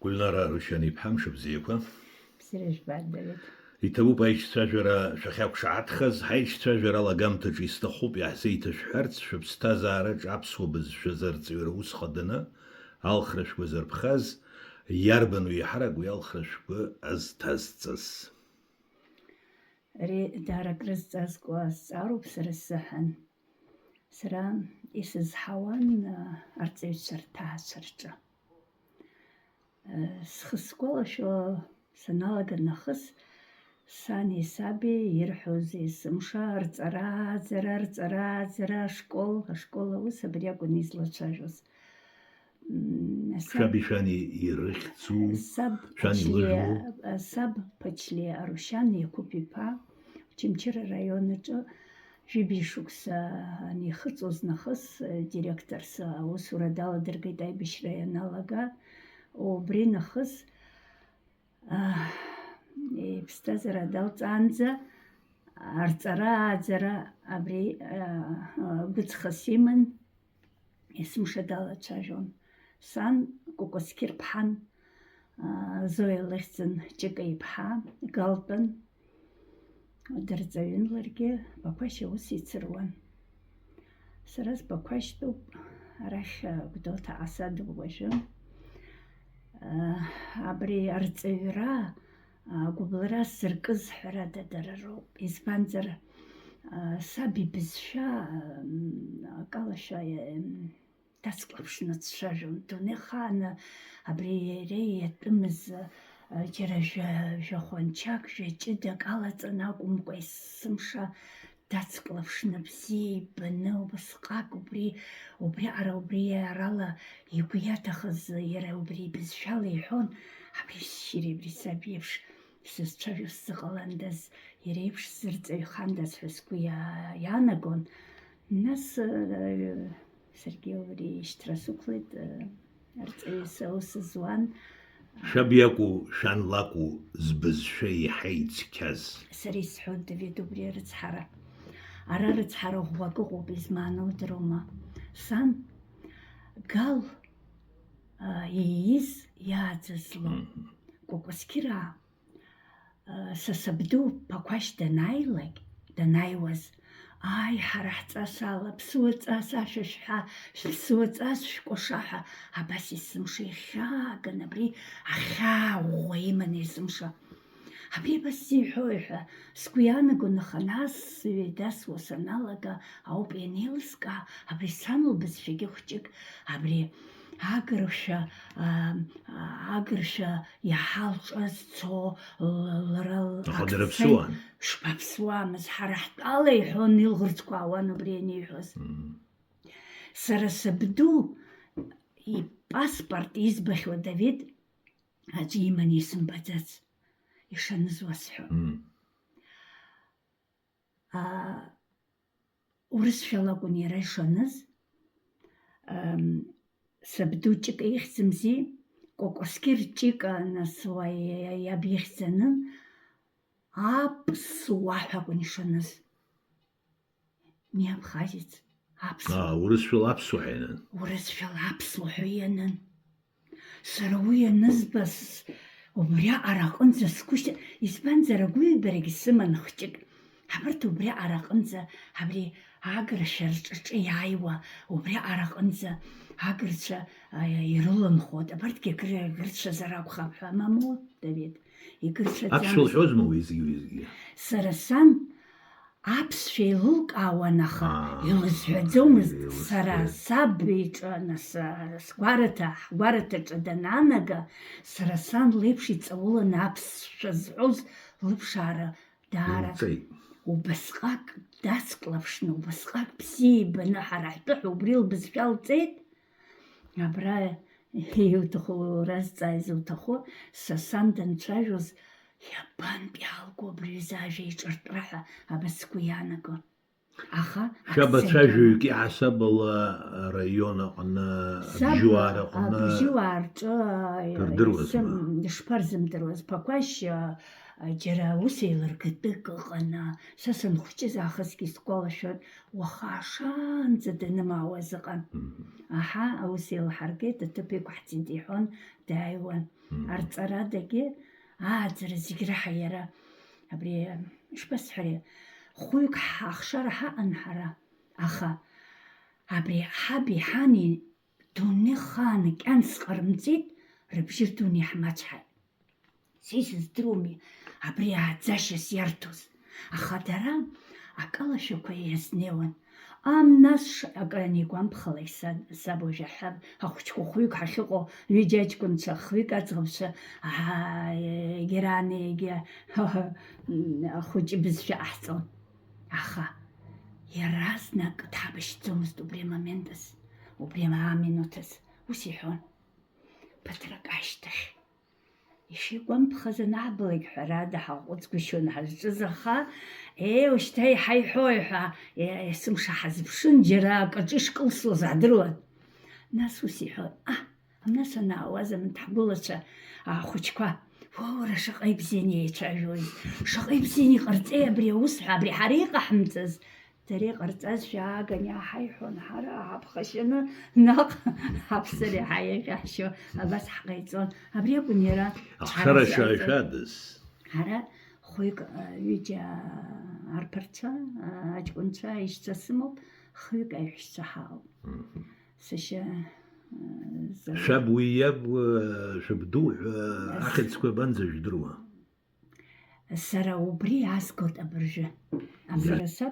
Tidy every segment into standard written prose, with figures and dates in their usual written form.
Гульнара Рушани Памшубзиева. Сирэж бадавид. Итабу байшсажара шахявшаатхаз хайшсажара лагамтаж истахуб ясейташ харц шубстазараж абсубыз шазарцвер усхадана алхраш вазарбхаз ярбану яхарагу ялхрашбы аз тазцас. Ри даракрызцаз квас аруб сарасахан. Сара исыз хаван арцевчарта сарча. Схскола шо саналага нахыс сани саби ирхузи сымша арцара школа усабряку низлачажус. Шабишани ирхцу шани лыжу саб почли арушан якупипа Чимчира районыча жибишукса не хыцуз нахыс директорса усурадала дыргайдай бишрая налага обри нахыс пстазара далцанза арцара абри гуцхасиман исмшадала чажон сан кукоскир пхан зойлехцен чекайпха галтан дерзавинларге бакваши усицруан сарас баквашту арах гдота асад божем абри арцевира гублара сыркыз храда дараро испанзер саби безша калаша тасклапшнац шажун тунехана абри реетмз жахончак жечидак алацана гумкой сымша тасклапшна бзи бнел басқак убри арала икуятахыз ера убри безшал ихон абри ширебри сабивш счавив сгаландас еревш сырцей хандас фескуя янагон нас Сергей Штрасуклит арцевис зуан Шабияку шанлаку збызшей хайцказ. Сарис худ Давиду брерцхара. Арарцхара хуаку безману дрома. Сан гал иис яззло. Кокоскира сасабду пакваш данайлек. Данай was Ай харахцасала псуцасашша псуцасшкошаха абасисмшиха ганабри аха уйманисмша абри басихоиха скуяна гунаханас видас wasаналага аупенилска абри сану бисфигихчик абри агрша яхалчас цо ларал Ходерпсуан шпапсуамс харахталай хон нилгурцкуаван бренихос сарасабду и паспорт избахва Давид аджиманисм бацац ишанзвасху урысшалагуни решаныз сабдучик ихсмзи кокоскирчика на своей объехценын апсуахагуни шаныз необходит урысшал апсухайнан урысшал апсухайнан саруяныз бас убря аракынза скушта испанзара гуйберегисыман хчик хабарт убря аракынза хабри агршарчч яйва убря аракынза агрча ирулан ход абартке грча зарабха мамо Давид игрча апсул хозмо визги сарасан апсфилук аванаха илзхзумз сара саббичанас скварата чадананага сарасан лепши цаулан апсшазуз лепшара дара убасқак дасклавшну убасқак пси банахарахту убрил бисфалцет абра хиутху разцайзутху сасандан чажуз Япан пиалку бризажи чертраха абаскуянаго. аха شبتشاجوكي حسب الريون قلنا بجوار قلنا بجوار تردروز شبرزم دروز بقاش جرا وسيلر كتك قنا سسن خوش زاخس كي سقولشون وخاشان زدن ما وزقن اها وسيل حركه تتبيك وحتين ديحون دايوان ارتصرا دقي زر زيغرا حيرا ابري اش بس حري خويك حخشر انحرا اخا ابري حبي حاني دوني خانك انس قرمزيت ربشرتوني حماتحي سيس درومي ابري زاشس يرتوز اخا درام اقلا شو كويس نيون ناس اقراني قام بخلي سابو جحب اخوچكو خويك حشقو ويجاجكن خويك ازغبش جيراني اخوچ بزش احسن اخا يراسنك تحبش تمست بريما مندس وبريما مينوتس وسيحون بترك عشتش يشي قام بخزن عبلك حرادة حقوت كشون هالجزخة وشتاي حي حويحة يسمش حزب شنجرا كجيش قلصو زعدروت ناس وسيحون الناس انا اوازا من تحبولتش خوشكوا فورا شقيب زيني يتعجوز شقيب زيني قرتي بري وسحة بري حريقة حمتز طريق ارتاز شاقن يا حيحون حرا بخشنا ناق حبسري حيك حشو بس حقيتون ابري بنيرا اخشر شادس حرا خويك يجا اربرتا اجكونتا يشتسمو خويك يحشحاو سشا شابوياب شبدوع اخذ سكو بنزج دروا السرا وبري عسكوت ابرجه ابرسب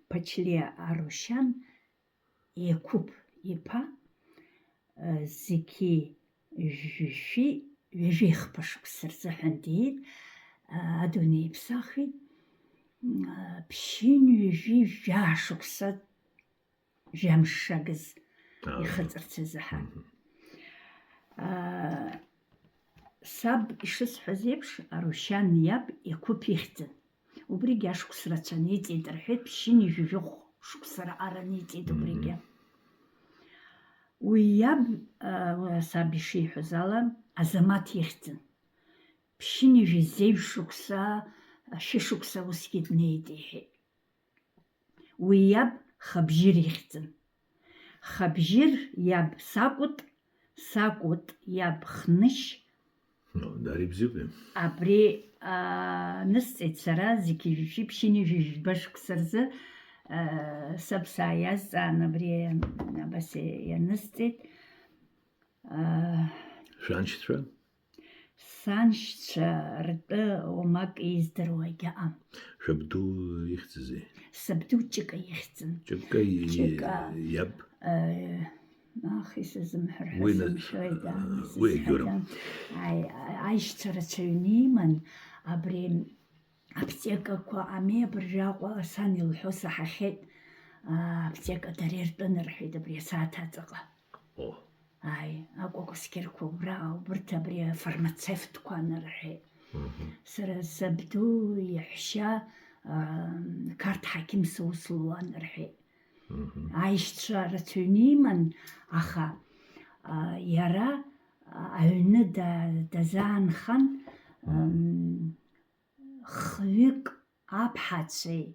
Пачле Арушан Якуб Ипа Зики Жиши Вежих пашук сырзахандит Адуни Псахи Пшин Вежи Жашукса Жамшагыз Ихацарцезаха Саб Ишис Хазепш Арушан Яб Якуб Ихтен وبريجا شكسرة تانيتي درحيت بشيني جوجوخ شكسرة أرانيتي دبريجا وياب سابي شي حزالا أزمات يختن بشيني جزيب شكسا شي شكسا وسكيت نيديحي وياب خبجير يختن خبجير ياب ساقوت ياب خنش داري بزيبهم أبري نسيت سرا زكي جيشي بشيني جيش باش كسرزة سبساياز أنا بري بس نسيت شانشترا سانشترا وماك يزدروا جام شبدو يختزي سبدو تشكا يختن تشكا يب أخي سزمحر حسن شوي دام ويجورم عايش ترى تشوني من أبرين أبتيكا كوا أمي برجاقوا أساني الحوسة حخيت أبتيكا درير بنرحيد بري ساعتها تقا أقوى سكير كوبرا وبرتا بري فرماتسيفت كوا نرحيد سر سبدو يحشا كارت حكيم سوصلوا نرحيد عايش ترى تشوني من أخا يرى أهن دزان خان خويك أبحثي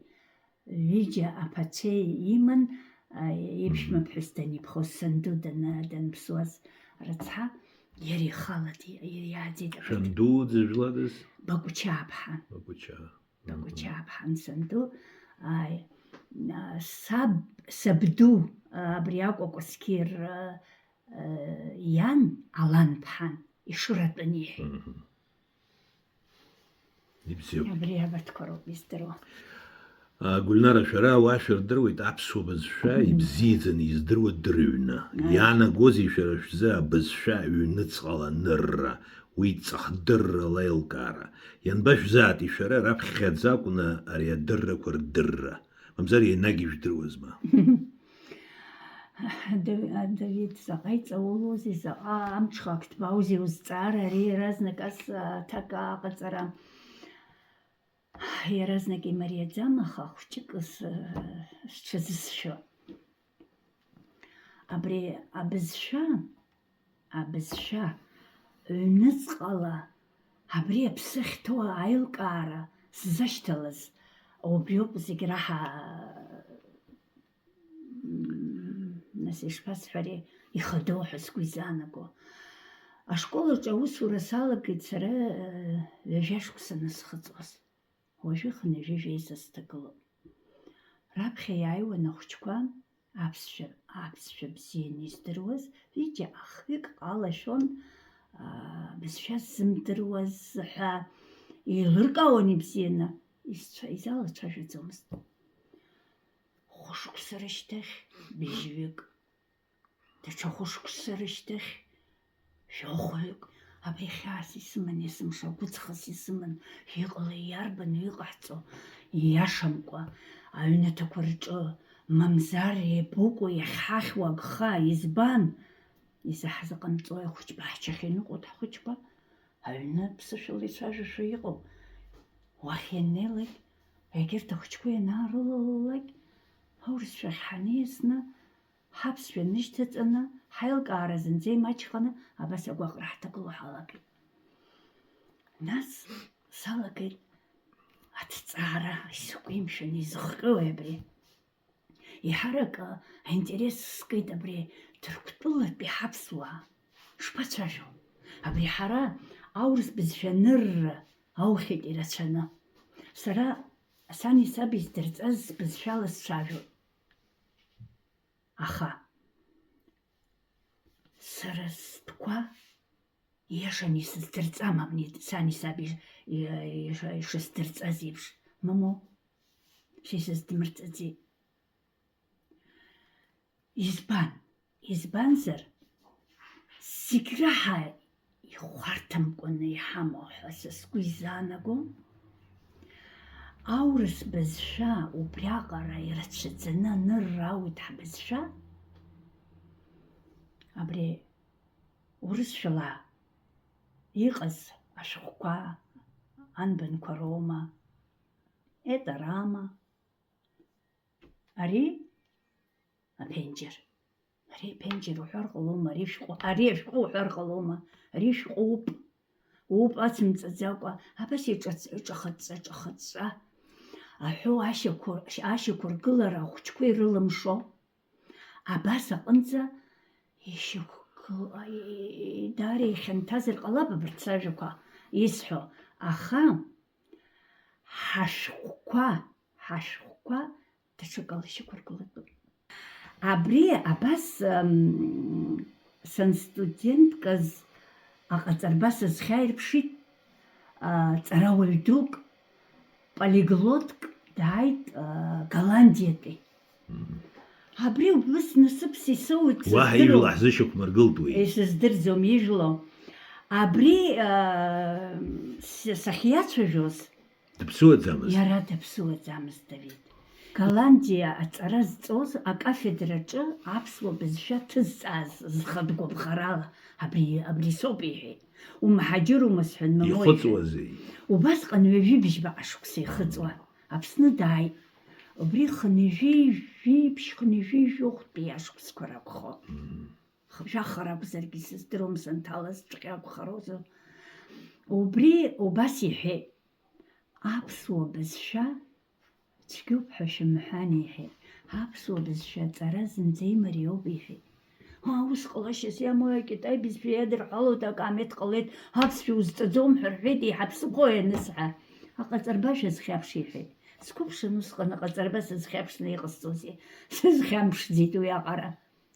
ويجا أبحثي يمن يبش مبحثتني بخو صندوق دن بسواز رتها يري خالتي يري عديد شندود زجلادس بقوشا أبحان بقوشا أبحان صندوق سبدو برياق وكسكير يان علان بحان يشرط بنيحي يبزيو بريا بتكرو بيسترو قلنا رشرا واشر درو يتعبسو بزشا يبزيزن يزدرو الدرونا يانا قوزي شرشزا بزشا ينتصغل النر ويتصخدر ليلكارا ينباش ذاتي شرا راب خيزا كنا اريا در كور در ممزاري ناقيش دروز ما دويد ساقيت أولوزي ساقا أمشخاكت باوزي وزتار ري رازنك أس تاكا قصرا Иаразнак имариаӡам, аха хәҷык сҽазысшьо. Абри абызшәа ҩныҵҟала абри аԥсы ахьҭоу аилкаара сзашьҭалаз убриоуп зегь раҳа нас ишԥасҳәари ихадоу ҳәа сгәы изаанаго. Ашколаҿ аусура салагеит сара ҩажәа шықәсаны схыҵуаз. Уажәы хынҩажәижәа еизасҭагылоуп. Раԥхьа иааиуан ахәҷқәа аԥсшәа бзианы издыруаз, ҩыџьа ахҩык ҟалашәон, бызшәа ззымдыруаз ҳәа еилыркаауан ибзианы, изалацәажәаӡомызт. Хәышықәса рышьҭахь быжьҩык, даҽа хәышықәса рышьҭахь шәохәҩык, абри хьаас исыман, есымша гәыҵхас исыман, иҟалеи иарбан иҟаҳҵо ииашамкәа, аҩнаҭақәа рҿы мамзар еибукәа иахьҳахьуа агха, избан? Изаҳзыҟамҵои ахәыҷқәа ҳчахь иныҟәоит ҳхәыҷқәа, аҩны ԥсышәала ицәажәашәа иҟоуп. Уахь ианнеилак, егьырҭ ахәыҷқәа ианаарылалалак, аурысшәахь ҳаниасны, ҳаԥсшәа нышьҭаҵаны, ҳаилкаара зынӡа имаҷханы, абас агәаҟра ҳҭагыло ҳалагеит. Нас салагеит аҭҵаара, исықәимшәан, изыхҟьои абри. Иҳарак аинтерес скит абри Ҭырқәтәылатәи ҳаԥсуаа шԥацәажәо. Абри ҳара аурыс бызшәа анырра аухьеит ирацәаны. Сара сани саби издырҵаз бызшәала сцәажәоит. Аха сара стәқәа ииашаны исыздырҵам абни сани саби ишысдырҵаз еиԥш. Мамоу, шисыздмырҵаӡеит. Избанзар, зегь раҳа ихәарҭамкәаны иҳамоу ҳәа са сгәы изаанаго, аурыс бызшәа убриаҟара ирацәаӡаны анырра ауит ҳбызшәа, абри урысшәала иҟаз ашәҟәқәа, анбанқәа роума, это рама, ари аԥенџьыр. Ари аԥенџьыр уҳәар ҟалома, ари ашәҟәы уҳәар ҟалома, ари шәҟәуп, ацымҵаӡакәа, абас иҿахыҵәҵа, аҳәо ашьақәа ргылара ахәҷқәа ирылымшо, абас аҟынӡа даара ихьанҭазар ҟалап абарҭ сажәақәа исҳәо, аха ҳашәҟәқәа даҽакала ишьақәыргылатәуп. Абри абас санстудентказ аҟаҵарба сызхьааирԥшит, ҵарауаҩ дук, полиглотк дааит Голландиатәи. Абри убыс насыԥс исоуит Уаҳа ижәла ҳзышьақәмыргылт уи. Исыздырӡом ижәло. Абри сахьиацәажәоз Дыԥсуаӡамызт. иара дыԥсуаӡамызт Давид. Голландиа аҵара зҵоз акафедраҿы аԥсуа бызшәа ҭызҵааз зхатә гәаԥхарала абри соуп иҳәеит. Умаҳаџьырума сҳәан, мамоу, Ихыҵуазеи. убасҟан ҩажәибжьбаҟа шықәса ихыҵуан. Аԥсны дааит. Убри хынҩажәижәохәтәи ашықәсқәа ракәхо. Жәахара акәзаргьы сыздыруам, санҭалаз ҿҟьа акәхарозу. Убри убас иҳәеит. Аԥсуа бызшәа цәгьоуп ҳәа шәымҳәан иҳәеит. Аԥсуа бызшәа аҵара зынӡа имариоуп иҳәеит. Ус ҟалашьас иамоу акитай бызшәа иадырҳәалоит, акаамеҭ ҟалеит, аԥсшәа узҵаӡом ҳәа рҳәеит, иҳаԥсыхәо ианысҳәа. Аҟаҵарба шәазхьаԥш иҳәеит. Сқәыԥшын усҟан аҟаҵарба сызхьаԥшны иҟасҵозеи. Сызхьамԥшӡеит уи аҟара.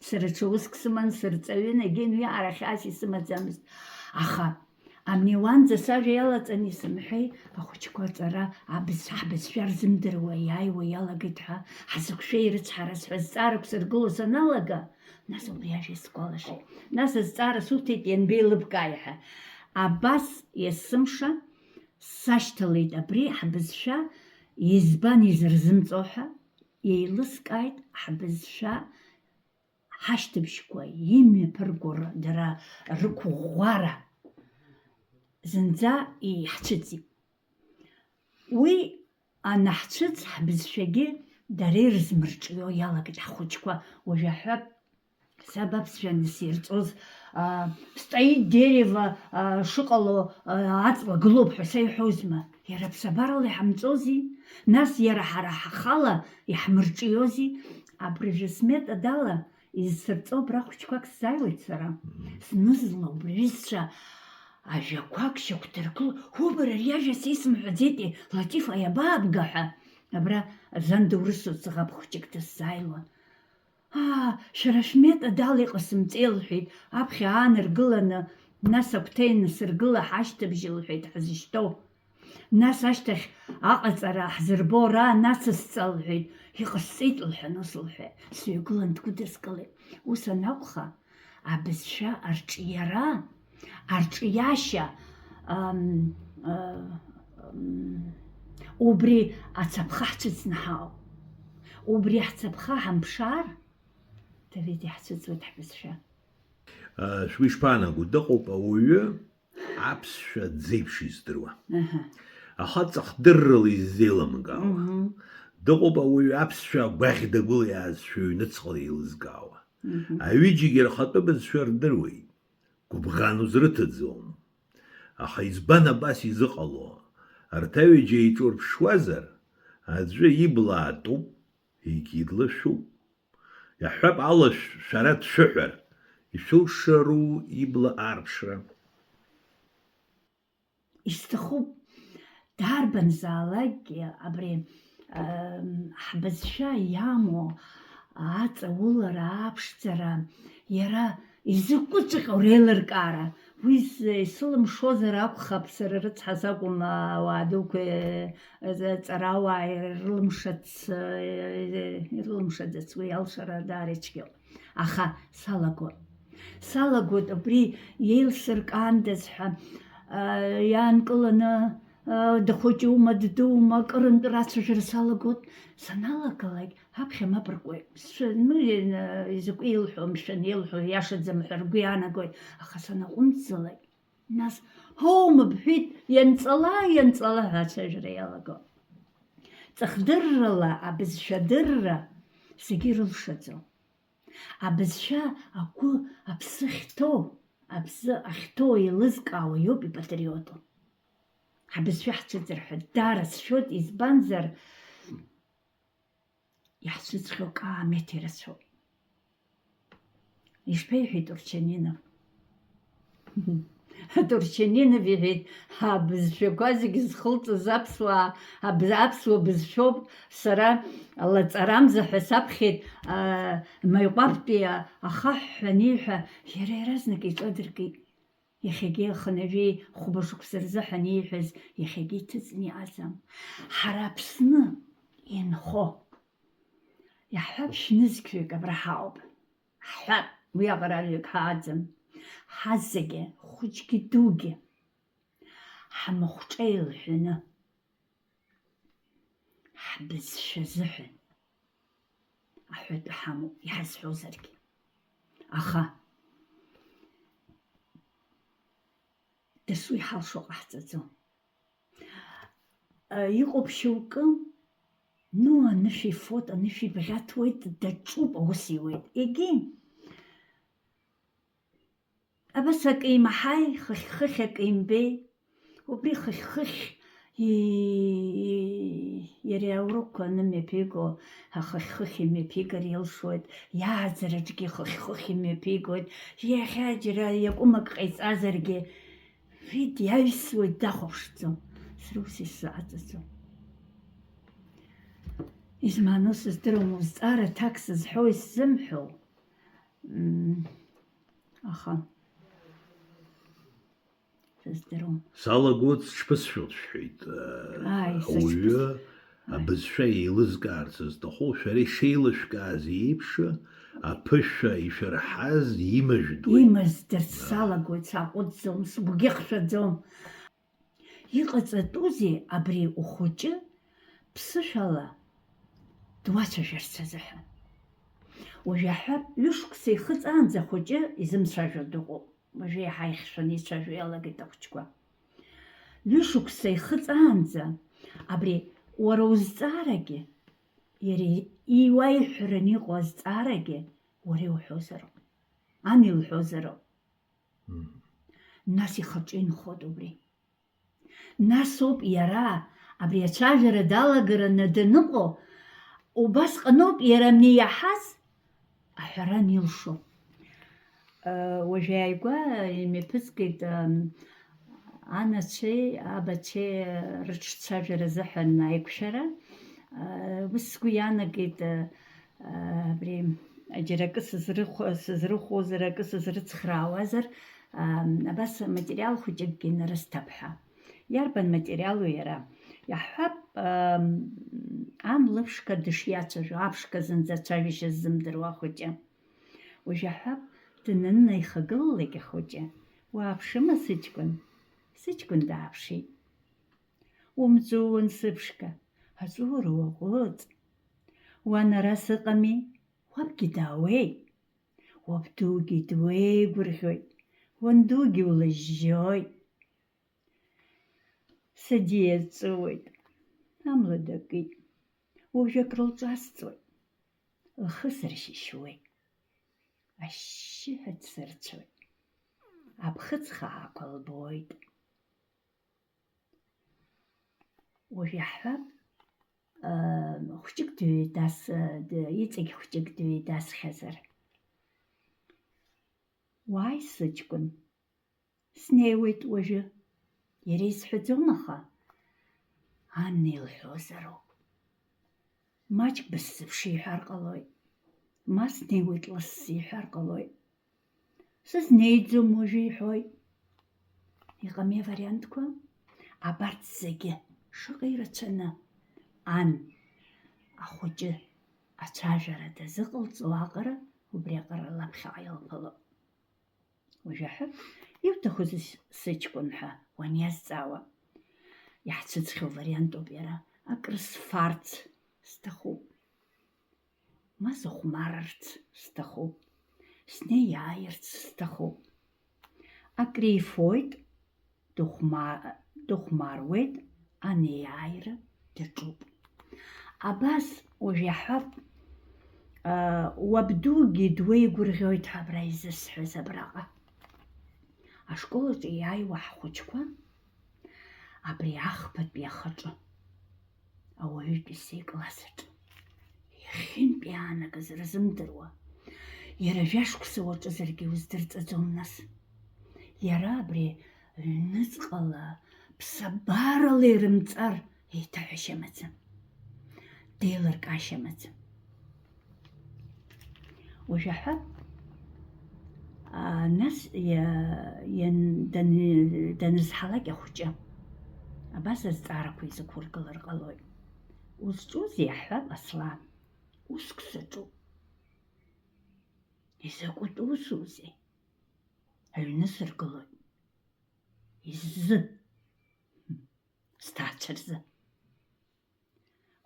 Сара ҽа уск сыман, сырҵаҩын, егьин уи аҟара хьаас исымаӡамызт. Аха амни уанӡа сажәа иалаҵаны исымҳәеи, ахәыҷқәа аҵара ҳбызшәа рзымдыруа иааиуа иалагеит ҳәа ҳзықәшәа ирыцҳараз ҳәа зҵаарак сыргыло саналага, нас убри ажәа сгәалашәеит. Нас азҵаара суҭеит ианбеилыбкааи ҳәа. Абас есымша сашьҭалеит абри ҳбызшәа избан изырзымҵо ҳәа, еилыскааит ҳбызшәа ҳашьҭыбжьқәа имҩаԥырго дара рықәӷәӷәара зынӡа иҳцәыӡит. Уи анаҳцәыӡ ҳбызшәагьы дара ирзмырҿио иалагеит ҳхәыҷқәа уажәы аҳәап сабаԥсшәа сирҵоз стоит дерево шыҟало аҵла гылоуп ҳәа саиҳәозма, иара ԥсабарала иҳамҵози, нас иара ҳара ҳахала иҳмырҿиози, абри сметод ала изсырҵо абра хәыҷқәак сзааиуеит сара, знызла убри аҩызцәа ажәақәак шьақәдыргыло, бара ари ажәа са исымҳәаӡеитеи, Латиф аиабаабга ҳәа, абра зан дурысу ӡӷаб хәыҷык дысзааилон. Шәара шәметод ала иҟасымҵеи лҳәеит, аԥхьа ааныргыланы, нас агәҭа инасыргыла ҳашьҭыбжьы лҳәеит ҳзышьҭоу. Нас ашьҭахь аҟаҵара ҳзырбо ра нацысҵа лҳәеит, иҟасҵеит лҳәан ус лҳәеит. Сҩагылан дгәыдыскылеит. Ус анакәха, абызшәа арҿиара, арҿиашьа убри ацаԥха ҳцәыӡны ҳауп. Убри ҳцаԥха ҳамԥшаар, Давид иаҳцәыӡуеит ҳбызшәа. Шәгәы ишԥаанаго, дыҟоуп ауаҩы аԥсшәа дзеиԥш издыруа. Ахаҵахдыррала иззеилымкаауа. Дыҟоуп ауаҩы аԥсшәа агәаӷьдагәыла иаазшәа ҩныҵҟала еилызкаауа. Аҩыџьагьы рхатәы бызшәа рдыруеит, гәыбӷан узрыҭаӡом. Аха избан абас изыҟало, арҭ аҩыџьа еиҿурԥшуазар, аӡәы ибла аатуп, егьи длашәуп. Иаҳҳәап ала шәара дшәыҳәар, ишәылшару ибла аарԥшра. Исҭахуп дарбанзаалакгьы абри ҳбызшәа иамоу аҵаулара, аԥшӡара, иара изықәыҵәҟьоу реилыркаара. Уи исылымшозар акәхап, сара рыцҳас акәым ауаа дуқәа ҵарауаа ирылымшаӡац уи алшара даара ицәгьоуп. Аха салагоит абри иеилсыркаандаз ҳәа иаанкыланы дхәыҷума, ддуума, акырынтә рацәажәара салагоит. Саналагалак аԥхьа мап ркуеит. Изакәы илҳәо, мшәан илҳәо, иашаӡам ҳәа ргәы иаанагоит. Аха санаҟәымҵӡалак, нас ҳоума бҳәеит, ианҵала ҳәа ацәажәара иалагоит. Ҵыхдыррала абызшәадырра зегьы ирылшаӡом. Абызшәа агәы аԥсы ахьҭоу еилызкаауа иоуп ипатриоту. Ҳабызшәа ҳцәыӡыр ҳәа даара сшәоит, избанзар иаҳцәыӡхьоу каамеҭ ирацәоуп. Ишԥеиҳәеит Турчанинов? Турчанинов иҳәеит, ҳабызшәақәа зегьы зхылҵыз аԥсуа бызшәоуп, сара лаҵарамза ҳәа саԥхьеит Маиҟәаԥтәи ахаҳә ҳәа аниҳәа, иара иаразнак иҿадыркит. Иахьагьы аханажәеи хәбашықәса рзы ҳаниҳәаз, иахьагьы иҭыҵны иаазам. Ҳара Аԥсны инхо, иаҳҳәап шәнызқьҩык абра ҳауп. Ҳҳәап, уи аҟаралҩык ҳааӡам. Ҳазегьы, хәыҷгьы дугьы, ҳамахәҿа еилҳәаны, ҳбызшәа азыҳәан аҳәатәы ҳамоуп, иҳазҳәозаргьы. Аха дасу иҳалшо ҟаҳҵаӡом. Иҟоуп шьоукы, анышә ифот, анышә ибӷьаҭуеит, даҿуп, аус иуеит. Егьи абас акы имаҳаи, хыхь-хыхь акы имбеи, убри хыхь-хыхь иара аурокқәа анымҩаԥиго, ахыхь-хыхь имҩаԥигар илшоит, иааӡараҿгьы хыхь-хыхь имҩаԥигоит, иахьа џьара иакәымак ҟаиҵазаргьы, диаҩсуеит, дахәаԥшӡом. Сара ус исзааӡаӡом. Измааноу сыздыруам, узҵаара аҭак сызҳәоу исзымҳәоу. Аха сыздыруам. Салагоит сҽԥысшәот шәҳәеит. Ауаҩы абызшәа еилызкаарц зҭаху, шәара ишеилышәкааз еиԥш, аԥышәа ишәырҳаз имажәдуеит. Имаздырц салагоит, сааҟәыҵӡом, сгәгьы хшәаӡом. Иҟаҵатәузеи абри ухәыҷы ԥсышәала дуацәажәарц азыҳәан. Уажәы аҳәап, ҩышықәса ихыҵаанӡа ахәыҷы изымцәажәо дыҟоуп. Уажәы иаҳа ихьшәаны ицәажәо иалагеит ахәҷқәа. Ҩышықәса ихыҵаанӡа Абри уара узҵаарагьы, иара иуаиҳәараны иҟоу азҵаарагьы уара иуҳәозароуп. Ан илҳәозароуп. Нас ихаҿы инхоит убри. Насоуп иара абри ацәажәара далагараны даныҟоу, убасҟаноуп иара абни иаҳаз аҳәара анилшо. Уажә иааигәа имҩаԥысгеит анацәеи абацәеи рыҿцәажәара азыҳәан аиқәшәара. Ус сгәы иаанагеит абри џьара акы сызрыхәозар, акы сызрыцхраауазар, абас материал хәыҷыкгьы нарысҭап ҳәа. Иарбан материалу иара? Иаҳҳәап, ан лыԥшқа дышиацәажәо, аԥшқа зынӡа ацәажәашьа ззымдыруа ахәыҷы. Уажә иаҳҳәап, дыннаихагылалак ахәыҷы. Уааԥшыма сыҷкәын? Сыҷкәын дааԥшит. Умҵәуан сыԥшқа, аҵәуара уаҟәыҵ. Уан ара сыҟами, уабгьы даауеит. Уабдугьы дуеигәырӷьоит, уандугьы улыжьжьоит. Саӡиаҵәуеит, амла дакит. Уажә акрылҿасҵоит, лхы сыршьышьуеит. Ашьшьыҳәа дсырцәоит, аԥхыӡ хаақәа лбоит. Уажә иаҳҳәап, хәҷык иҵегь хәҷык дҩеидасхьазар. Уааи сыҷкәын, снеиуеит уажәы. Иара исҳәаӡом аха, ан илҳәозароуп. Маҷк бысзыԥшы иҳәар ҟалоит, ма снеиуеит лассы иҳәар ҟалоит. Сызнеиӡом уажәы иҳәоит. Иҟами авариантқәа? Абарҭ зегьы шыҟа ирацәаны ан ахәыҷы ацәажәара дазыҟалҵо аҟара убри аҟара лаԥхьаҟа илԥылоуп. Уажә аҳәап, иуҭахузеи сыҷкәын ҳәа уаниазҵаауа. Иаҳцәыӡхьоу вариантуп иара. Акрысфарц сҭахуп, ма сыхәмарырц сҭахуп, снеиааирц сҭахуп. Акрифоит, дыхәмаруеит, анеиааира даҿуп. Абас уажә иаҳҳәап, уабдугьы дуеигәырӷьоит ҳәа абра изысҳәаз абраҟа. Ашкол аҿы иааиуа ҳхәыҷқәа абри ахԥатәи ахаҿы, ауаҩытәыҩсеи класс аҿы иахьынтә иаанагаз рзымдыруа, иара жәашықәса уаҿызаргьы уздырҵаӡом нас. Иара абри ҩныҵҟала ԥсабарала ирымҵар еиҭаҳәашьа амаӡам, деилыркаашьа амаӡам. Уажә аҳәап, нас данызҳалак ахәыҷы, абас азҵаарақәа изықәыргылар ҟалоит. Узҿузеи аҳәап, Аслан? Уск саҿуп. Изакәытә усузеи? Аҩны сыргылоит. Иззы? Сҭаацәа рзы.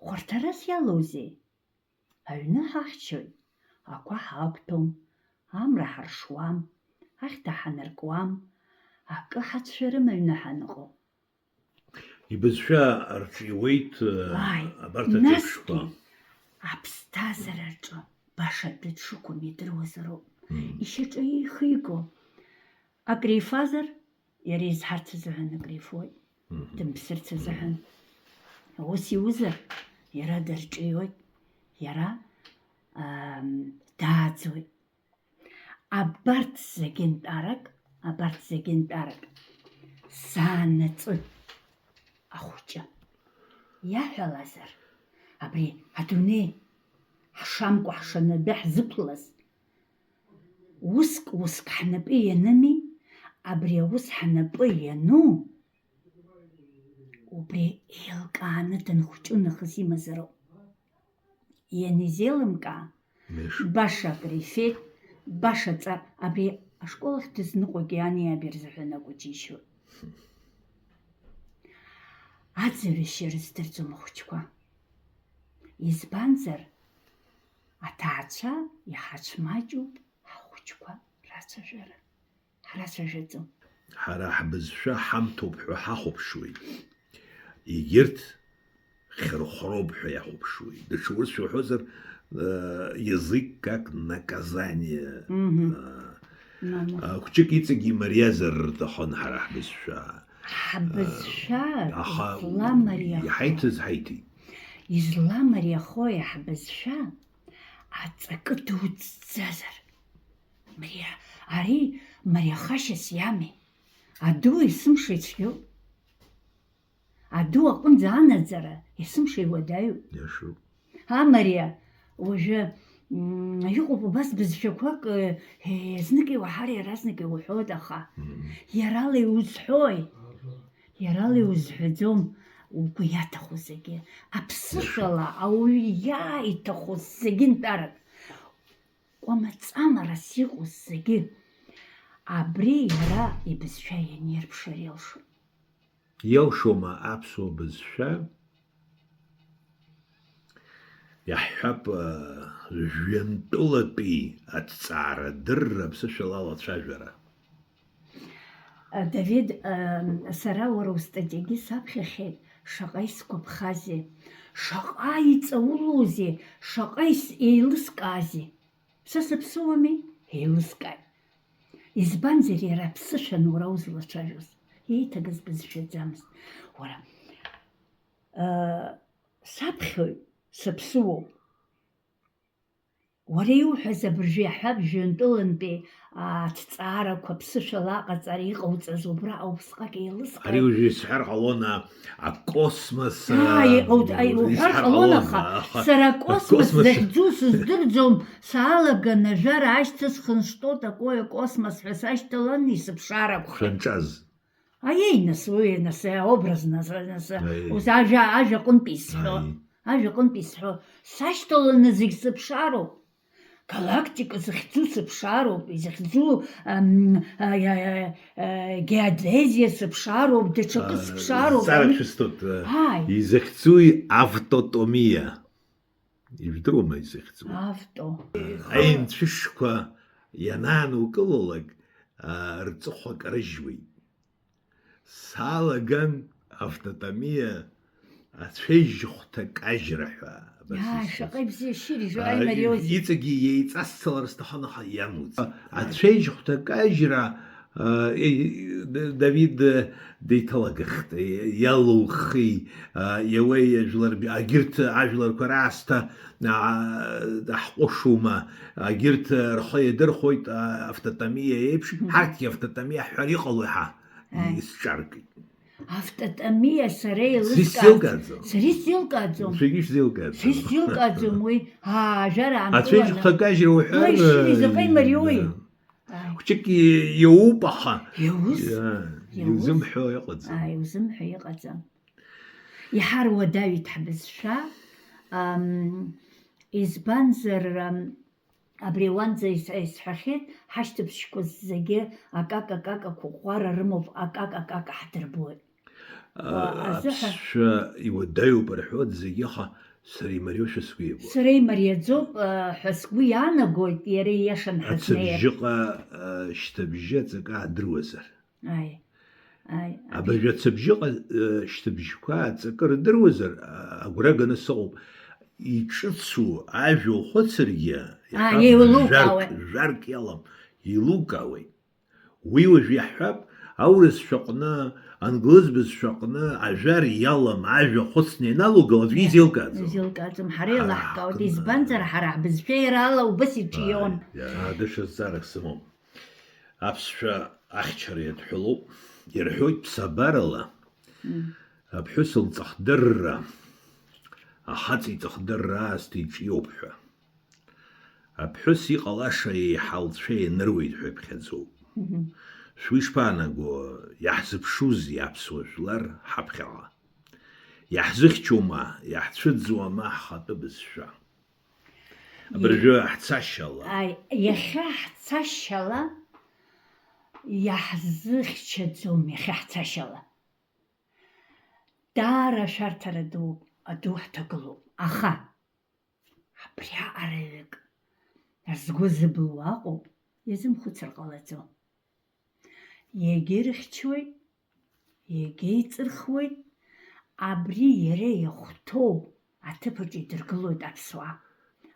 Хәарҭарас иалоузеи? Аҩны ҳахьчоит, ақәа ҳақәҭәом, амра ҳаршуам, ахьҭа ҳанаркуам, акы ҳацәшәарым аҩны ҳаныҟоу. Ибызшәа рҿиуеит абарҭ аҭыԥшқәа. Аԥсҭазаараҿы баша дыҽықәым идыруазароуп. Ишьаҿы ихиго. Акрифазар, иара изҳарц азыҳәан акрифоит, дымԥсырц азыҳәан. Ус иузар, иара дырҿиоит, иара дааӡоит. Абарҭ зегьынтәарак саанаҵы ахәыҷы иаҳәалазар, абри адунеи ҳшамкәа ҳшанадәы ҳзықәлаз, уск ҳнапы иаными, абри аус ҳнапы иану, убри еилкааны данхәҷу нахыс имазароуп. Ианизеилымкаа, баша акрифеит, баша ҵар, абри ашкол ахь дызныҟәогьы ани аби рзыҳәан акәу џьишьоит. Аӡырҩашьа рыздырӡом ахәҷқәа. Избанзар, аҭаацәа иҳацәмаҷуп ҳахәҷқәа рацәажәара. Ҳрацәажәаӡом. Ҳара ҳбызшәа ҳамҭоуп ҳәа ҳахәаԥшуеит. Егьырҭ херхроб хяхубшуй. Да что хозер язык как наказание. Кучек ицеги марьязер тахон харах бисша. حبزشا أخا إسلام مريا يحيتز حيتي إسلام مريا خويا حبزشا عتقدو تزازر مريا عري مريا خاشس يامي عدو يسمشي تشيو عدو أقون زانا زرا يسمشي ودايو يا شو ها مريا وجه يقوبو بس بزشكوك زنكي وحاري راسنكي وحود أخا يرالي وزحوي يرالي وزحزوم وقيا تخوزيكي أبسشلا أو يا يتخوزيكين تارك وما تسامر سيقو الزيكي عبري يرا يبزشاي نير بشريلشو يوشو ما أبسو بزشا يحب جنطلتي أتسعر در بسشلا لتشاجرة دافيد سراور وستديجي سابخي شقايسكو بخازي شقايت أولوزي شقايس إيلسكازي سسبسومي إيلسكاي إزبانزري رابسشن وراوز لتشاجوس هي تجز بزشجامس ورا سابخي سبسو وريو حزب رجيحب جنطلن بي تتعارى كبسشلا قصاري قوت زبرا أو بسقك يلسق أريو جي سحر خلونا الكوسموس هاي قوت أي وحر خلونا سرا كوسموس زحزوس زدرزوم سالق نجار عاش تسخن что такое космос حساش تلاني سبشارك فانتاز أي نسوي نسا образ نسا وساجا قن بيسحو أجا قن بيسحو ساش تلاني زيك سبشارو галактика захцу сепшаров, захцу геодезия сепшаров, дечака сепшаров. Зараз тут и захцуй автотомия. И вдруг и захцу. Авто. Айн тшишка янану кылолог рцохок рыжвый. Салаган автотомия атшейжхтак ажраха. شقي بزي شيري جو أي مريوزي يتجي يتأثر استحنا يموت أتشيج حتى أجرا دافيد ديتلقخت يلو خي يوي جلر أجرت عجلر كراستا حقوشوما أجرت رخي درخويت أفتتمية يبش حركي أفتتمية حريقة لها يسشاركي автотомия сарей Сисилкадзо. Сисилкадзо. Шигиш зилкадзо. Сисилкадзо мой. Жара. А чей хтакажи ухер. Ой, шири запай мариой. Чеки يوبخا. يوز. يزمحو يقدز. يزمحو يقدز. يحار وداوي تحبس شا. إزبانزر أبريوان زي سحخيت حشت بشكوز زجي أكاكا كوقارا رموف أكاكا حتربوي. أبش يودايو برحوت زيخا سري مريوش سكويبو. سري مريوزوب حسكوي أنا قلت يري يشن حسنير. أتسبجيقا شتبجيت زكا دروزر. أي. أبرجت سبجيقا شتبجيقا زكا دروزر أقراقا نسوب. يتشتسو عاجو خسرية جارك يلم يلوكاوي ويوج يحب أورس شقنا أنجلز بس شقنا عجار يلم عاجو خسني نالوغا في زيلكاتو زيلكاتو محري لحكاو دي زبانزر حرح بزفير هلا وبس يتشيون هذا شو الزارك سموم أبسشا أخشريت حلو يرحوت بسابارلا بحسل تخدر أحاتي تخدر راس تيجيوبها أبحسي قلاشة يحاول شيء نروي تحب خزو شويش باناقو يحسب شوز يابسوش لر حبخلا يحزخ شوما يحتشدزو ما خاطب الشا برجو احتساشلا أي يخي احتساشلا يحزخ شدزوم يخي احتساشلا دارا شارتر دوب أدوح تقلو أخا حبريا أريك أزغوز بلواقو يزم خطر غلطو يجي رخشوي يجي ترخوي абри иара ихәҭоу аҭыԥаҿ идыргылоит аԥсуаа.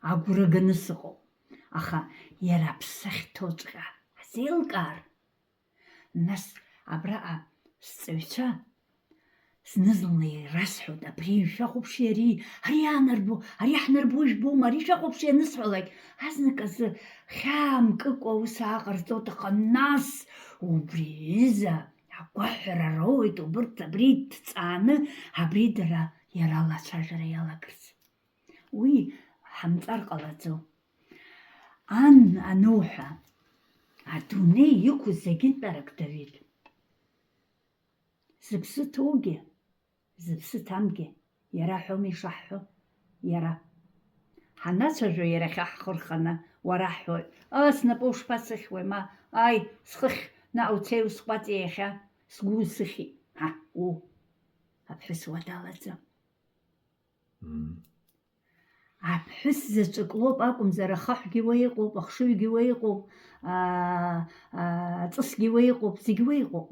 Агәра ганы сыҟоуп. Аха иара аԥсы ахьҭоуҵәҟьа ҳзеилкаар. Нас абраҟа сҵаҩцәа зны-зынла ирасҳәоит абри шәахәаԥши ари ҳнарбо ижәбома, ари шәахәаԥши анысҳәалак азныказы хьаа мкыкәа ус ааҟарҵоит, аха нас убри иза агәаҳәара роуеит убырҭ абри дҵааны абри дара иара лацәажәара иалагарц. Уи ҳамҵар ҟалаӡом. Ан ануҳәа адунеи иқәыз зегьынтәарак Давид. Зыԥсы ҭоугьы, зыԥсы ҭамгьы иара ҳәома ишаҳҳәо, иара. Ҳанацәажәо иарахь ҳхы рханы уара ҳҳәоит, снапы ушԥасыхьуеи, ма, аи, схыхь наҟ уцеи усҟәаҵи иахьа, сгәы усыхьит. Аԥҳәыс уадалаӡам. Аԥҳәыс заҵәык лоуп акәымзар, ахаҳәгьы уа иҟоуп, ахшыҩгьы уа иҟоуп, аҵысгьы уа иҟоуп, зегьы уа иҟоуп,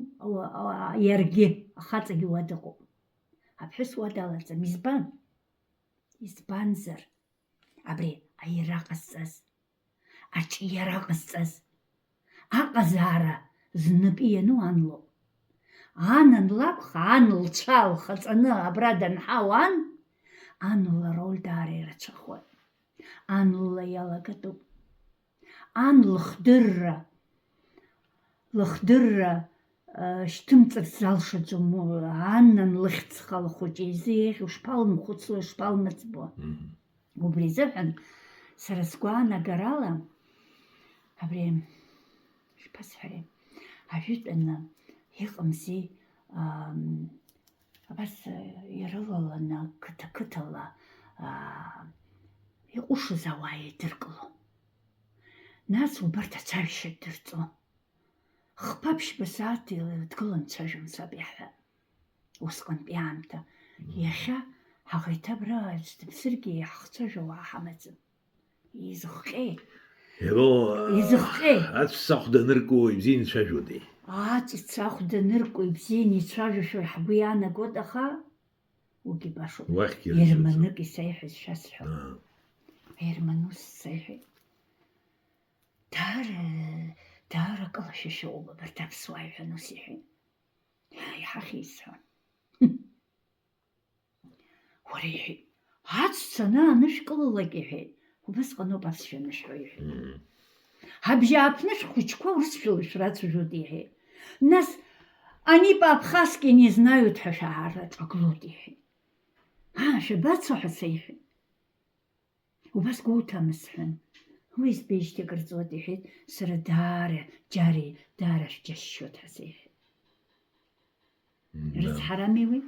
иаргьы ахаҵагьы уа дыҟоуп. Аԥҳәыс уа далаӡам. Избан? Избанзар абри аира ҟазҵаз, аҿиара ҟазҵаз, аҟазаара знапы иану ан лоуп. Ан анлакәха, ан лцәа лхаҵаны абра данҳау ан лроль даара ирацәахоит. Ан лла иалагатәуп. Ан лыхдырра шьҭымҵырц залшаӡом. Аннан лыхьӡха лхәыҷы изы еиӷьу шԥалмхәыцуа, шԥалмыӡбуа. Убри азыҳәан сара сгәаанагарала абри шԥасҳәари, ажәытәаны иҟамзи абас ирылаланы қыҭа-қыҭала иҟәышыз ауаа еидыркыло. Нас убарҭ ацәажәашьа дырҵо. Хԥа-ԥшьба сааҭ дгылан дцәажәон саб иаҳҳәа. Усҟантәи аамҭа. Иахьа ҳаӷеиҭабра дыԥсыргьы ҳхцәажәо ауаа ҳамаӡам. Изыхҟьеи? Изыхҟьеи? Аҵәца ахәда аныркуа ибзиан ицәажәодеи. Аҵәца ахәда аныркуа ибзиан ицәажәашәо ҳгәы иаанагоит, аха уигьы башоуп. Ерманык исеиҳәаз шәасҳәо. Ерманус сеиҳәеит. Даара кылашәашьоуп абарҭ аԥсуаа иҳәан ус иҳәеит. Иҳахьисҳәон. Уара иҳәеит, аҵәца анышәкылалак иҳәеит, убасҟаноуп аԥсшәа анышәҳәо иҳәеит. Ҳабжьааԥны шәхәыҷқәа урысшәала шәрацәажәоит иҳәеит. Нас ани по-абхазски не знают ҳәа шәаараҿагылоит иҳәеит. Шәабацо ҳәа сеиҳәеит. Убас гәоуҭамызҳәан. Уи избеижьҭеи акырҵуеит иҳәеит, сара даара шәџьасшьоит ҳәа сеиҳәеит. Рыцҳарами уи?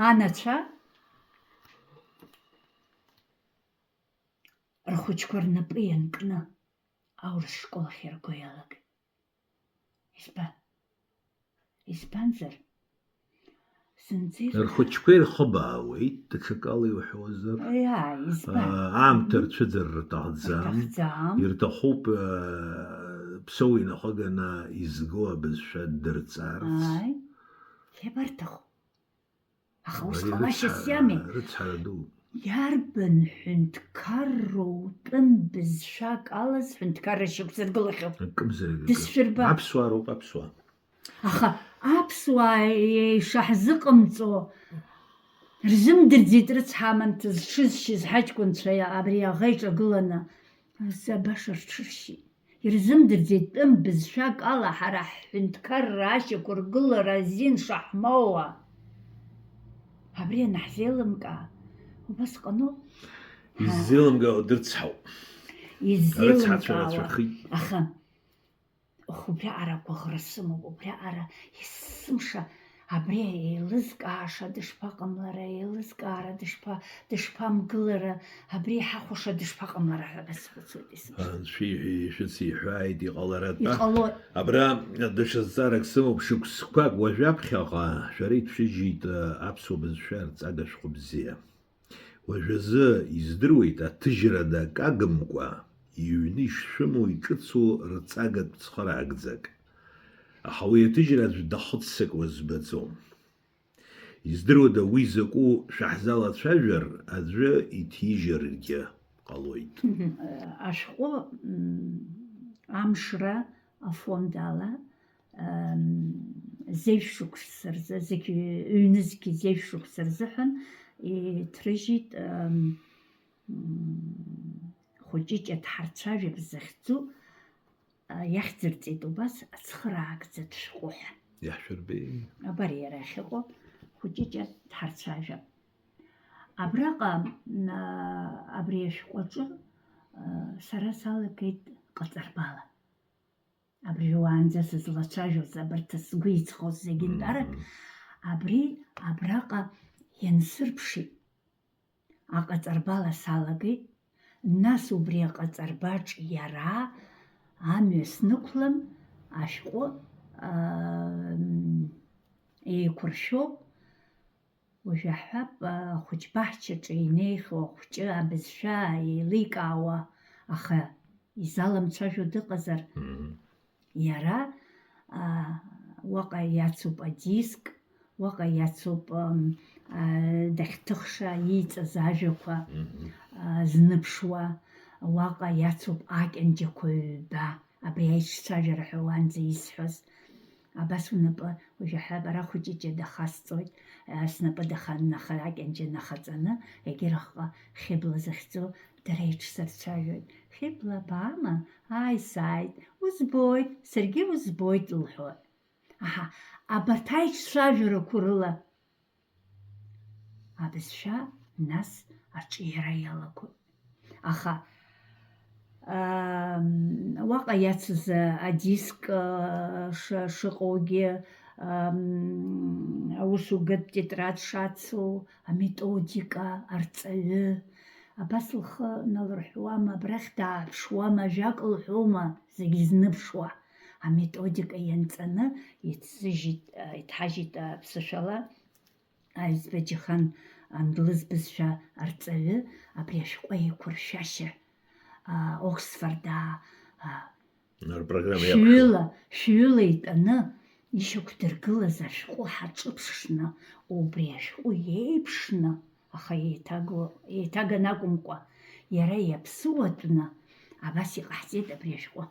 Анацәа рхәыҷқәа рнапы ианкны аурыс школ ахь ирго иалагеит. Избанзар рхәыҷқәа ирхыбаауеит, даҽакала иуҳәозар. Аамҭа рцәыӡыр рҭахӡам. Ирҭахуп ԥсоу инахыганы изго абызшәа дырҵарц. Иабарҭаху? Аха ус ҟалашьас иами. Рыцҳара ду. Иарбан ҳәынҭқарроу тәым бызшәак алаз ҳәынҭқарра шьақәзыргылахьоу? Дысшәырба. Аԥсуаа роуп, аԥсуаа. Аха аԥсуаа ишаҳзыҟамҵо рзымдырӡеит рыцҳаманҭа зҽызшьыз ҳаҷкәынцәа абри аӷа иҿагыланы. Баша рҽыршьит. Ирзымдырӡеит тәым бызшәак ала ҳара ҳҳәынҭқарра ашьақәыргылара азин шаҳмоуа. Абри анаҳзеилымкаа, убасҟаноуп. Иззеилымкаауа дырцҳауп. Иззеилымкаауа. Аха убриаҟара гәыӷра сымоуп, убриаҟара есымша абри еилызкааша дышԥаҟамлара, еилызкаара дышԥамгылара, абри ҳахәаша дышԥаҟамлара ҳәа басхәыцуеит есымша. Шәыциҳәааит, иҟаларатәа. Иҟалоит. Абра даҽазҵаарак сымоуп, шықәсқәак уажәаԥхьаҟа шәара ишәыжьит аԥсуа бызшәа рҵага шәҟәы бзиа. Уажәазы издыруеит аҭыжьра дакагымкәа иҩны ишшәымоу иҿыцу рҵагатә цхыраагӡак. Аха уи аҭыжьра аӡә дахыццакуа збаӡом. Издыруада уи закәу шәаҳзалацәажәар аӡәы иҭижьыргьы ҟалоит. Ашәҟәы амшра афонд ала зеиԥшықәса рзы зегьы ҩнызқьы зеиԥшықәса рзыҳәан иҭрыжьит хәыҷыҷ аҭҳарцәажәаб захьӡу иахьӡырҵеит убас ацхыраагӡатә шәҟәы ҳәа. Иаҳшәырбеи. Абар иара иахьыҟоу хәыҷыҷ аҭҳарцәажәаб. Абраҟа абри ашәҟәаҿы сара салагеит ҟаҵарбала. Абри уаанӡа сызлацәажәоз абарҭ сгәы иҵхоз зегьынтәарак абри абраҟа иансырԥшит. Аҟаҵарбала салагеит, нас убри аҟаҵарбаҿ иара амҩа снықәлан ашәҟәы еиқәыршәоуп. Уажә аҳәап хәыҷ баҳчаҿы инеихьоу ахәҷы абызшәа еиликаауа, аха изаламцәажәо дыҟазар, иара уаҟа иацуп адиск, уаҟа иацуп дахьҭыхша ииҵаз ажәақәа зныԥшуа, уаҟа иацуп акьанџьақәа ҩба, абри аиҿцәажәара ҳәа уаанӡа исҳәоз. Абас унапы уажә аҳәап ара хәыҷыҷ дахасҵоит, снапы акьанџьа нахаҵаны, егьырахҟа Хьыбла захьӡу дара иҽсырцәажәоит. Хьыбла баама? Ааи, сааит, узбоит, саргьы узбоит лҳәоит. Абарҭ аиҿцәажәарақәа рыла абызшәа нас аҿиара иалагоит. Аха уаҟа иацыз адиск шыҟоугьы, аусугатә тетрад шацу, аметодика, арҵаҩы, абас лхы налырҳәуама, абрахь дааԥшуама, ажәак лҳәома, зегьы зныԥшуа. Аметодика ианҵаны иҭҳажьит аԥсышәала аҩӡба Џьихан англыз бызшәа арҵаҩы, абри ашәҟәы еиқәыршәашьа Оксфордаа шәҩыла итәаны ишьақәдыргылаз ашәҟәы ҳаҿыԥшны, убри ашәҟәы иеиԥшны, аха еиҭаган акәымкәа, иара иаԥсуатәны, абас иҟаҳҵеит абри ашәҟәы.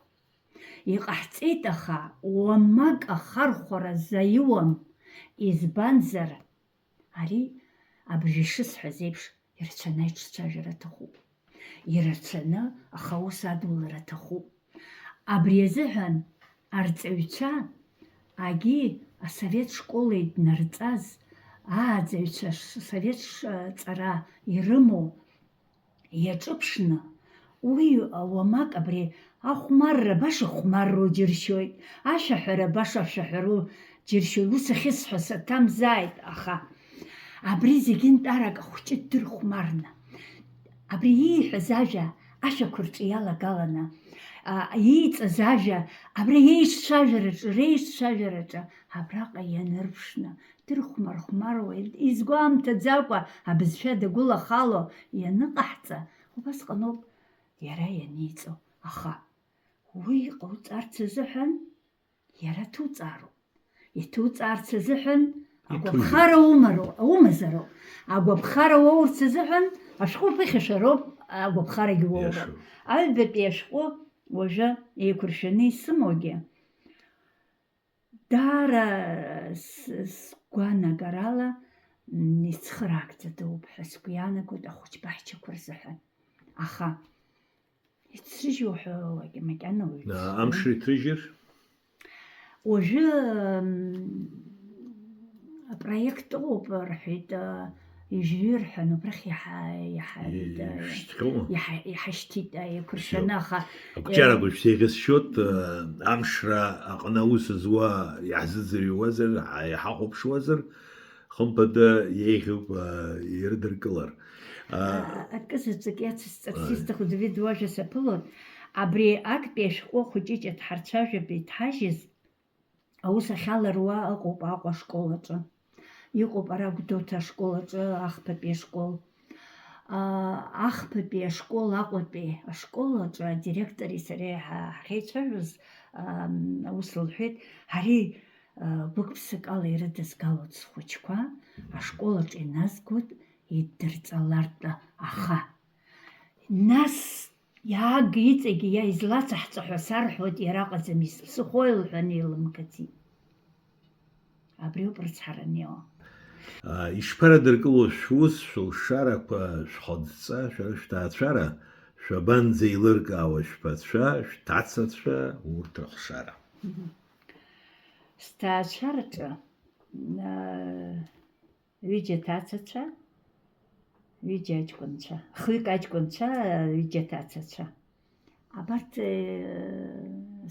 Иҟаҳҵеит, аха уамак ахархәара заиуам. Избанзар, ари абжа ишысҳәаз еиԥш ирацәаны аиҿцәажәара аҭахуп. Ирацәаны аха ус адулара аҭахуп. Абри азыҳәан арҵаҩцәа агьи асовет школеи днарҵаз ааӡаҩцәа совет ҵара ирымоу иаҿыԥшны, уи уамак абри ахәмарра баша хәмарроу џьыршьоит, ашәаҳәара баша шәаҳәароу џьыршьоит. Ус ахьысҳәо саҭамзааит, аха абри зегьынтәарак ахәҷы дырхәмарны, абри ииҳәаз ажәа ашәақәа рҿы иалагаланы, ииҵаз ажәа абри реиҿцәажәараҿы абраҟа ианырԥшны, дырхәмар-хәмаруа, изгәамҭаӡакәа абызшәа дагәылахало ианыҟаҳҵа, убасҟаноуп иара ианиҵо. Аха уи ҟауҵарц азыҳәан иара ҭуҵаароуп. Иҭуҵаарц азыҳәан агәаԥхара умазароуп. Агәаԥхара уоурц азыҳәан ашәҟәы ԥыхьашәароуп, агәаԥхарагьы уоуроуп. Аҩбатәи ашәҟәы уажәы еиқәыршәаны исымоугьы даара сгәанагарала ицхыраагӡатәуп ҳәа сгәы иаанагоит ахәыҷ баҳчақәа рзыҳәан. Аха иҭрыжьуа ҳәа макьана амшра иҭрыжьыр? Уажәы апроектоуп рҳәеит, ижҩы рҳәан, убрахь иҳашьҭит еиқәыршәаны, аха акәҷарақәа шәеихьысшьот, амшра аҟны аус зуа иаҳзыӡырҩуазар, иҳахәаԥшуазар, хымԥада иеиӷьуп ирыдыркылар. Акызаҵәык иацысҵарц исҭаху Давид уажәа саԥылон, абри актәи ашәҟәы хәыҷыҷ аҭҳарцәажәаб иҭҳажьыз аус ахьаларуа ыҟоуп Аҟәа ашкол аҿы. Иҟоуп ара Гәдоуҭа ашкол аҿы ахԥатәи ашкол. Ахԥатәи ашкол, Аҟәатәи ашкол аҿы адиректори сареи ҳахьеицәажәоз аус лҳәеит, ари гәыԥсык ала ирыдызгалоит схәыҷқәа, ашколаҿ иназгоит иддырҵалартә аха. Нас иааг иҵегьы излацаҳҵо ҳәа сарҳәоит, иараҟаӡам исԥсыхәо илҳәан еилымгаӡеит. Абриоуп рыцҳаран иҟоу. Ишԥарадыркыло шәус, шәылшарақәа, шәхаҵҵа, шәара шәҭаацәара, шәабанӡа еилыркаауа шәԥацәа, шәҭацацәа, урҭ рыхшара. Сҭаацәараҿы ҩыџьа ҭацацәа, ҩыџьа аҷкәынцәа, хҩык аҷкәынцәа, ҩыџьа ҭацацәа. Абарҭ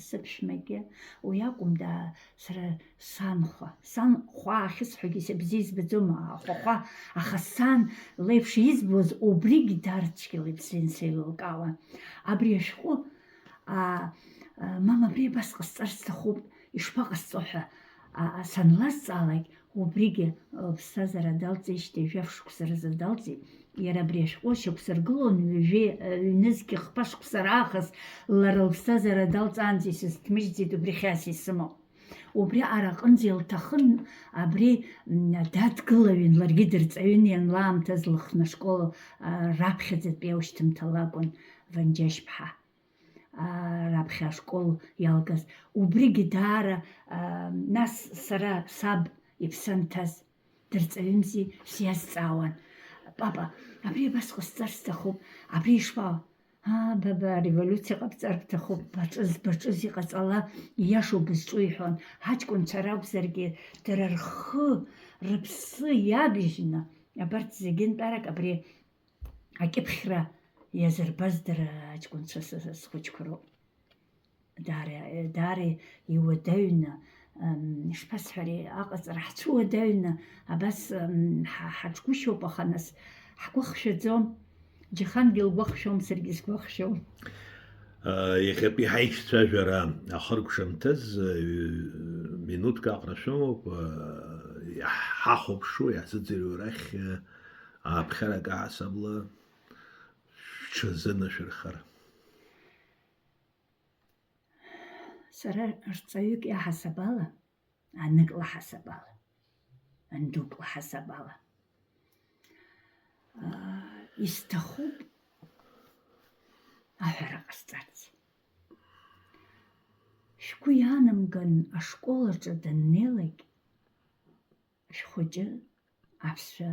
сыԥшәмагьы уи акәым, сара сан хәа ахьысҳәогьы бзиа избаӡом, ахәахәа, аха сан леиԥш избоз убригьы даара цәгьала ибзиан сеилылкаауан. Абри ашәҟәы мама абри абас ҟасҵар сҭахуп, ишԥаҟасҵо ҳәа санлазҵаалак, убригьы лыԥсҭазаара далҵеижьҭеи жәаф шықәса рзы далҵит. Иара абри ашәҟәы шьақәсыргылон ҩнызқьы хԥа шықәса раахыс лара лыԥсҭазаара далҵаанӡа исызҭмыжьӡеит, убри хьаас исымоуп. Убри араҟынӡа илҭахын абри дадгылаҩын, ларгьы дырҵаҩын ианлаамҭаз лыхны ашкол раԥхьаӡатәи аушьҭымҭа лакәын Ванџьашьԥҳа. Раԥхьа ашкол иалгаз. Убригьы даара нас сара саб иԥсы анҭаз дырҵаҩымзи сиазҵаауан. Папа, абри абас ҟасҵар сҭахуп, абри ишԥа? Баба, ареволиуциа ҟабҵар бҭахуп, баҿыз иҟаҵала, ииашоу бызҿу иҳәон. Ҳаҷкәынцәа ракәзаргьы дара рхы, рыԥсы иагжьны, абарҭ зегьынтәарак абри акьыԥхьра иазырбаз дара аҷкәынцәа схәыҷқәа роуп. Даара иуадаҩны, ишԥасҳәари, аҟаҵара ҳцәуадаҩны, абас ҳаҿгәышьоуп, аха нас ҳгәыхшәаӡом. Џьихангьы лгәыхшәом, саргьы сгәыхшәом. Иахьатәи ҳаишьцәажәара ахыркәшамҭаз минуҭк аҟара-шәымоуп, ҳахәаԥшуа иаҳзыӡырҩуа рахь ааԥхьарак аасабла шәҽазынашәырхара. Сара рҵаҩык иаҳасабала, анык лаҳасабала, андук лаҳасабала. Исҭахуп аҳәара ҟасҵарц. Шәгәы иаанамган ашкол аҿы даннеилак, шәхәыҷы аԥсшәа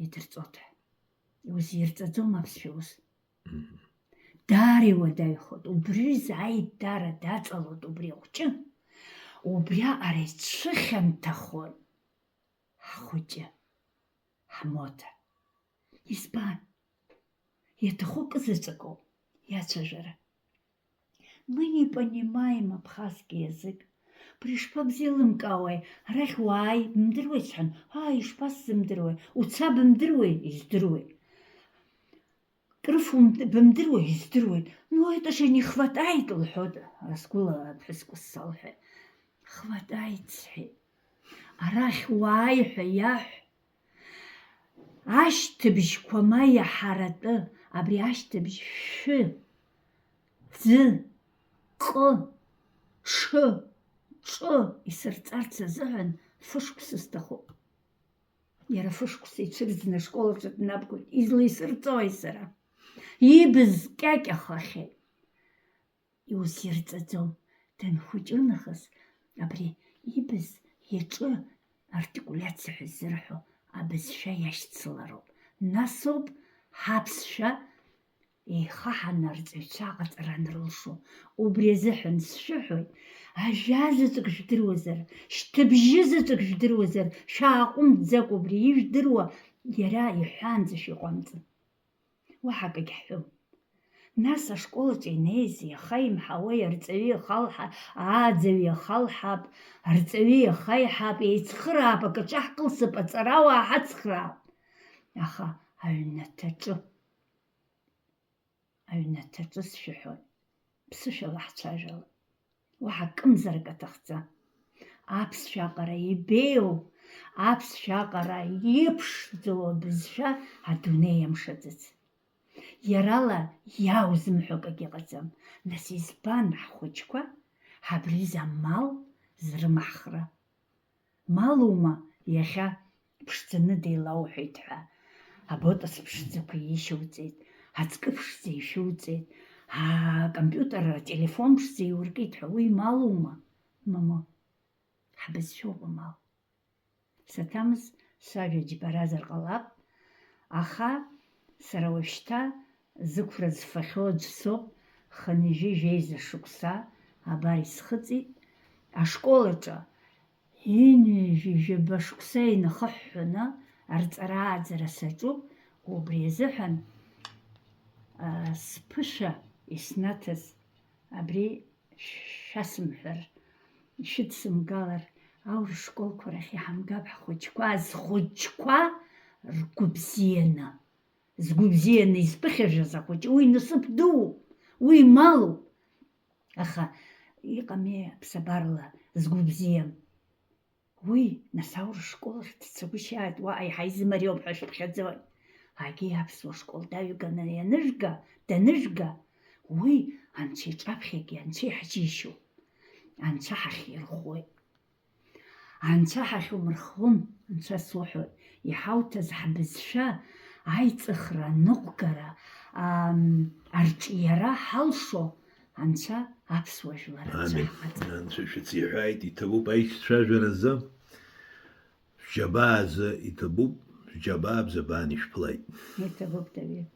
идырҵоит ҳәа. Иузирҵаӡом аԥсшәа ус. Даара иуадаҩхоит, убри зааит даара даҵалоит убри ахәҷы. Убри аҟара ицәыхьанҭахоит ҳхәыҷы, ҳмоҭа. Избан? Иаҭаху кызаҵәыкоуп иацәажәара. Мы не понимаем абхазский язык. Пришԥабзеилымкаауеи, арахь уааи, бымдыруеи сҳәан, ишԥасзымдыруеи, уца бымдыруеи, издыруеит. Крыф бымдыруеи, издыруеит. Это же не хватает, лҳәоит, сгәыла аԥҳәыс кәысса лҳәеит. Хватает сҳәеит. Арахь уааи ҳәа иаҳә. Ашьҭыбжьқәа ма иаҳаратәы, абри ашьҭыбжь шәы, ӡы, ҟы, ҽы, ҿы исырҵарц азыҳәан фышықәса сҭахуп. Иара фышықәса ицәырӡны ашколаҿы днабгоит, излаисырҵои сара? Ибз кьакьахахьеит. Иузирҵаӡом. Данхәыҷы нахыс, абри ибз иаҿы артикулиациа ҳәа ззырҳәо абызшәа иашьцылароуп. Насоуп ҳаԥсшәа еихаҳаны арҵаҩцәа аҟаҵара анрылшо. Убри азыҳәан сшәыҳәоит, ажәа заҵәык жәдыруазар, шьҭыбжьы заҵәык жәдыруазар, шәааҟәымҵӡакәа убри ижәдыруа иара иҳәаанӡа шәыҟамҵан. Уаҳа акагь ҳҳәом. Нас ашколаҿы инеиз иаха имҳауа арҵаҩы ихалҳа, ааӡаҩ иахалҳап, арҵаҩы иахаиҳап, еицхыраап, акаҿы ҳкылсып, аҵарауаа ҳацхраап. Аха аҩнаҭаҿы сшәыҳәоит, ԥсышәала ҳцәажәала. Уаҳа кымзарак аҭахӡам. Аԥсшәа аҟара ибеиоу, аԥсшәа аҟара иԥшӡоу абызшәа адунеи амшаӡац. Иарала иаузымҳәо акагь ыҟаӡам. Нас избан ҳхәыҷқәа ҳабри замал зрымаҳхра малума иахьа ԥшӡаны деилауҳәеит ҳәа аботас ԥшӡақәа ишьоуҵеит, аҵкы ԥшӡа ишәуҵеит, акомпиутер ателефон ԥшӡа иуркит ҳәа уи малума? Мама, ҳбызшәоуп амал. Саҭамыз сажәа џьбаразар ҟалап, аха сара уажәшьҭа зықәра зфахьоу аӡә соуп, хынҩажәи жәеиза шықәса абар исхыҵит, ашкол аҿы ҩынҩажәи башықәса инахыҳәҳәаны арҵара-ааӡара саҿуп, убри азыҳәан сԥышәа иснаҭаз абри шәасымҳәар, шәыдсымгалар, аурыс школқәа рахь иҳамгап ҳхәыҷқәа, зхәыҷқәа ргәыбзианы, згәыбзианы изԥыхьажәаз ахәыҷ, уи насыԥ дууп, уи малуп, аха иҟами ԥсабарала згәыбзиам. Уи нас аурыс школ ахь дцагәышьааит, уа иаҳа изымариоуп ҳәа шәыԥхьаӡоит. Егьи аԥсуа школ даҩганы даныжәга, уи анцәа иҿаԥхьагьы анцәа иҳџьишьоуп, анцәа ҳахьирхәуеит. Анцәа ҳахьумырхәын, анцәа суҳәоит, иҳауҭаз ҳбызшәа аиҵыхра, аныҟәгара, арҿиара ҳалшо анцәа аԥсуа жәлар анцәа иҟаҵа. Анцәа шәыциҳәааит, иҭабуп аишьцәажәаразы, шәџьабаазы иҭабуп, шәџьабаа бзабаан ишәԥлеит. Иҭабуп, Давид.